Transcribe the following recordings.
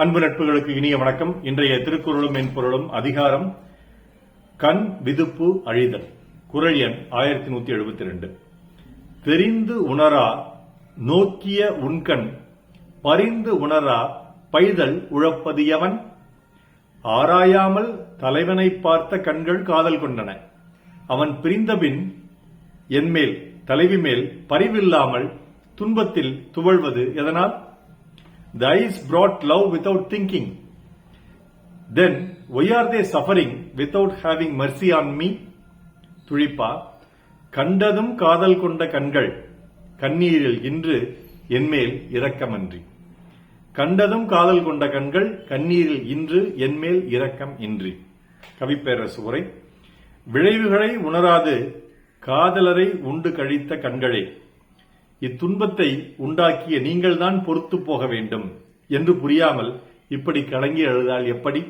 அன்பு நட்புகளுக்கு இனிய வணக்கம். இன்றைய திருக்குறளும் மென்பொருளும் அதிகாரம் கண் விதுப்பு அழிதல். குறள் எண் 1172. தெரிந்து உணரா நோக்கிய உண்கண் பரிந்து உணரா பைதல் உழப்பது எவன்? ஆராயாமல் தலைவனை பார்த்த கண்கள் காதல் கொண்டன. அவன் பிரிந்தபின் என்மேல் தலைவி மேல் பரிவில்லாமல் துன்பத்தில் துவழ்வது எதனால்? The eyes brought love without thinking. Then why are they suffering without having mercy on me? துழிப்பா, கண்டதும் காதல் கொண்ட கண்கள் கண்ணீரில் இன்று என்மேல் இரக்கமன்றி. கண்டதும் காதல் கொண்ட கண்கள் கண்ணீரில் இன்று என்மேல் இரக்கம் இன்றி. கவிப்பேரரசு உரை. விளைவுகளை உணராது காதலரை உண்டு கழித்த கண்களே, இத்துன்பத்தை உண்டாக்கிய நீங்கள்தான் பொறுத்து போக வேண்டும் என்று புரியாமல் இப்படி கலங்கி அழுதால் எப்படி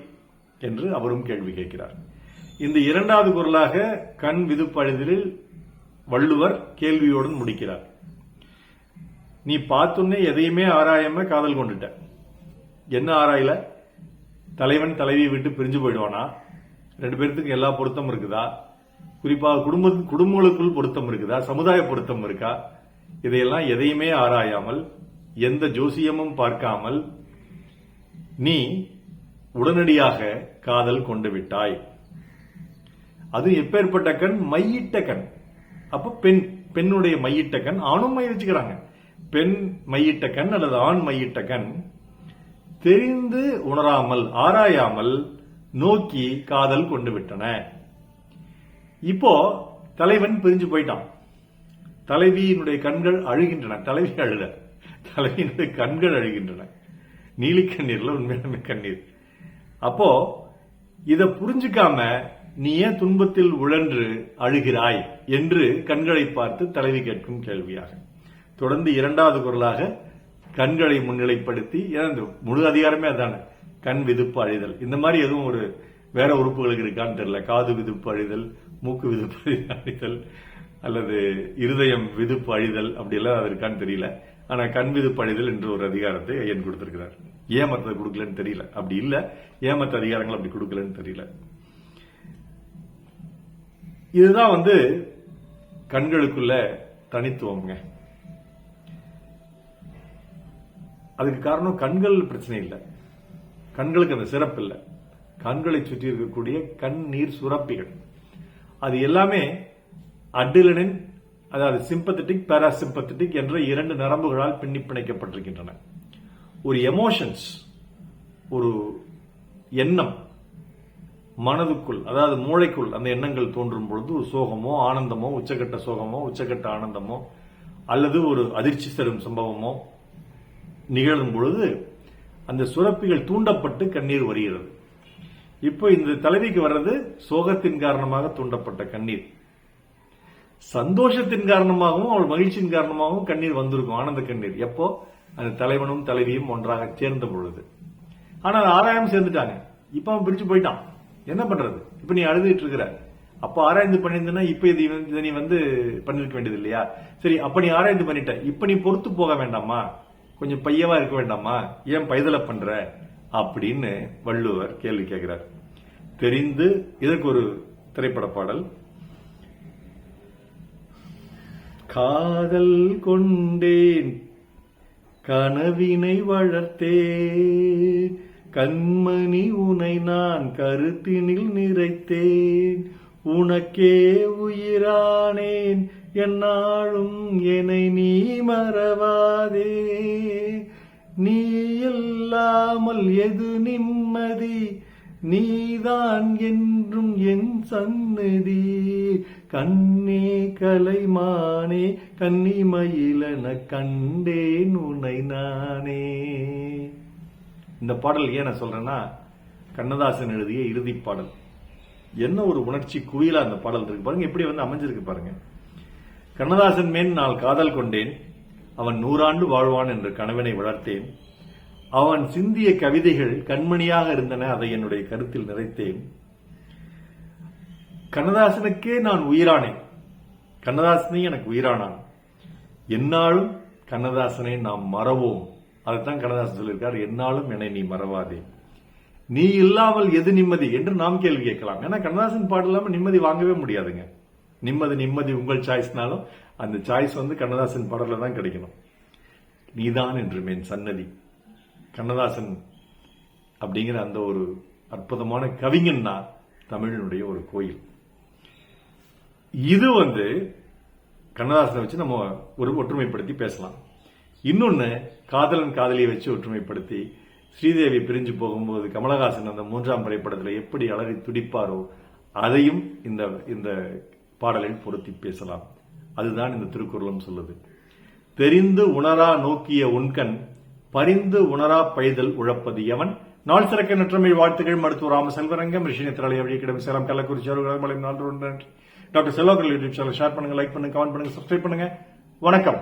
என்று அவரும் கேள்வி கேட்கிறார். இந்த இரண்டாவது குறளாக கண் விதுப்பு அழிதலில் வள்ளுவர் கேள்வியோடு முடிக்கிறார். நீ பார்த்துன்னே எதையுமே ஆராயாம காதல் கொண்டுட்ட. என்ன ஆராயல? தலைவன் தலைவியை விட்டு பிரிஞ்சு போயிடுவானா? ரெண்டு பேர்த்துக்கு எல்லா பொருத்தம் இருக்குதா? குறிப்பாக குடும்பங்களுக்குள் பொருத்தம் இருக்குதா? சமுதாய பொருத்தம் இருக்கா? இதையெல்லாம் எதையுமே ஆராயாமல் எந்த ஜோசியமும் பார்க்காமல் நீ உடனடியாக காதல் கொண்டு விட்டாய். அது எப்பேற்பட்ட கண்? மையிட்ட கண். அப்ப பெண்ணுடைய மையிட்ட கண். ஆணும் மை வச்சுக்கிறாங்க. பெண் மையிட்ட கண் அல்லது ஆண் மையிட்ட கண் தெரிந்து உணராமல் ஆராயாமல் நோக்கி காதல் கொண்டு விட்டன. இப்போ தலைவன் பிரிஞ்சு போயிட்டான். தலைவியினுடைய கண்கள் அழுகின்றன. தலைவி அழுத, தலைவியினுடைய கண்கள் அழுகின்றன. நீலி கண்ணீர்ல உண்மையான கண்ணீர். அப்போ இத புரிஞ்சுக்காம நீ ஏன் துன்பத்தில் உழன்று அழுகிறாய் என்று கண்களை பார்த்து தலைவி கேட்கும் கேள்வியாக. தொடர்ந்து இரண்டாவது குறளாக கண்களை முன்னிலைப்படுத்தி, முழு அதிகாரமே அதான கண் விதுப்பு அழிதல். இந்த மாதிரி எதுவும் ஒரு வேற உறுப்புகளுக்கு இருக்கான்னு தெரியல. காது விதுப்பு அழிதல், மூக்கு விதுப்பு அழிதல் அல்லது இருதயம் விதுப்பு அழிதல் அப்படியெல்லாம் அது இருக்கான்னு தெரியல. ஆனா கண் விதுப்பு அழிதல் என்று ஒரு அதிகாரத்தை ஐயன் கொடுத்திருக்கிறார். ஏன் மற்ற கொடுக்கலன்னு தெரியல. அப்படி இல்ல, ஏன் மற்ற அதிகாரங்கள் அப்படி கொடுக்கலன்னு தெரியல. இதுதான் கண்களுக்குள்ள தனித்துவம்ங்க. அதுக்கு காரணம் கண்கள் பிரச்சனை இல்லை, கண்களுக்கு அந்த சிறப்பு இல்லை. கண்களை சுற்றி இருக்கக்கூடிய கண்ணீர் சுரப்பிகள் அது எல்லாமே அட்ரினலின், அதாவது சிம்பத்தட்டிக் பாராசிம்பத்தட்டிக் என்ற இரண்டு நரம்புகளால் பின்னி பிணைக்கப்பட்டிருக்கின்றன. ஒரு எமோஷன்ஸ், ஒரு எண்ணம் மனதுக்குள், அதாவது மூளைக்குள் அந்த எண்ணங்கள் தோன்றும் பொழுது ஒரு சோகமோ ஆனந்தமோ, உச்சகட்ட சோகமோ உச்சகட்ட ஆனந்தமோ அல்லது ஒரு அதிர்ச்சி தரும் சம்பவமோ நிகழும் பொழுது அந்த சுரப்பிகள் தூண்டப்பட்டு கண்ணீர் வருகிறது. இப்போ இந்த தலைவிக்கு வர்றது சோகத்தின் காரணமாக தூண்டப்பட்ட கண்ணீர். சந்தோஷத்தின் காரணமாகவும் அவள் மகிழ்ச்சியின் காரணமாகவும் கண்ணீர் வந்திருக்கும், ஆனந்த கண்ணீர். எப்போ? அந்த தலைவனும் தலைவியும் ஒன்றாக சேர்ந்த பொழுது. ஆனால் ஆராயம் சேர்ந்துட்டாங்க. இப்ப அவன் பிரிச்சு போயிட்டான். என்ன பண்றது? இப்ப நீ அழுதுட்டு இருக்கிற. அப்ப ஆராய்ந்து பண்ணிருந்தா இப்ப இதை நீ பண்ணிருக்க வேண்டியது இல்லையா? சரி, அப்ப நீ ஆராய்ந்து பண்ணிட்ட, இப்ப நீ பொறுத்து போக வேண்டாமா? கொஞ்சம் பையவா இருக்க வேண்டாமா? ஏன் பைதலை பண்ற அப்படின்னு வள்ளுவர் கேள்வி கேட்கிறார். தெரிந்து, இதற்கு ஒரு திரைப்பட பாடல். காதல் கொண்டேன் கனவினை வளர்த்தேன், கண்மணி உனை நான் கருத்தினில் நிறைத்தேன், உனக்கே உயிரானேன் என்னாலும் என்னை நீ மறவாதே, நீ இல்லாமல் எது நிம்மதி, நீதான் என்றும் என் சந்நிதி, கண்ணே கலைமானே கன்னிமயிலென கண்டேன் உன்னை நானே. இந்த பாடல் ஏன் நான் சொல்றேன்னா, கண்ணதாசன் எழுதிய இறுதி பாடல். என்ன ஒரு உணர்ச்சி குவியலா அந்த பாடல் இருக்கு பாருங்க. எப்படி அமைஞ்சிருக்கு பாருங்க. கண்ணதாசன் மேல் நான் காதல் கொண்டேன், அவன் 100 ஆண்டு வாழ்வான் என்ற கனவினை வளர்த்தேன், அவன் சிந்திய கவிதைகள் கண்மணியாக இருந்தன, அதை என்னுடைய கருத்தில் நிறைத்தேன், கண்ணதாசனுக்கே நான் உயிரானேன், கண்ணதாசனே எனக்கு உயிரானான், என்னாலும் கண்ணதாசனை நாம் மறவோம் அதுதான் கண்ணதாசன் சொல்லியிருக்கார், என்னாலும் என்னை நீ மறவாதே, நீ இல்லாமல் எது நிம்மதி என்று நாம் கேள்வி கேட்கலாம். ஏன்னா கண்ணதாசன் பாடல் இல்லாம நிம்மதி வாங்கவே முடியாதுங்க. நிம்மதி உங்கள் சாய்ஸ்னாலும் அந்த சாய்ஸ் கண்ணதாசன் பாடல தான் கிடைக்கணும். நீதான் என்று மேன் சன்னதி, கண்ணதாசன் அப்படிங்கிற அந்த ஒரு அற்புதமான கவிஞன்னா தமிழினுடைய ஒரு கோயில். இது கண்ணதாசனை வச்சு நம்ம ஒரு ஒற்றுமைப்படுத்தி பேசலாம். இன்னொன்னு, காதலன் காதலியை வச்சு ஒற்றுமைப்படுத்தி ஸ்ரீதேவி பிரிஞ்சு போகும்போது கமலஹாசன் அந்த 3ஆம் திரைப்படத்தில் எப்படி அலறி துடிப்பாரோ அதையும் இந்த பாடலில் பொருத்தி பேசலாம். அதுதான் இந்த திருக்குறளும் சொல்லுது. தெரிந்து உணரா நோக்கிய உண்கண் பரிந்து உணரா பைதல் உழப்பது எவன். நாள் சிறக்க நற்றமிழ் வாழ்த்துக்கள். மருத்துவர் ராம செல்வரங்கம், ரிஷி நேத்திராலய வழிகிடம் சேலம், கள்ளக்குறிச்சி அவர்கள். டாக்டர் செல்வாக்கள் யூடியூப் சேனல் ஷேர் பண்ணுங்க, லைக் பண்ணுங்க, கமெண்ட் பண்ணுங்க, சப்ஸ்கிரைப் பண்ணுங்க. வணக்கம்.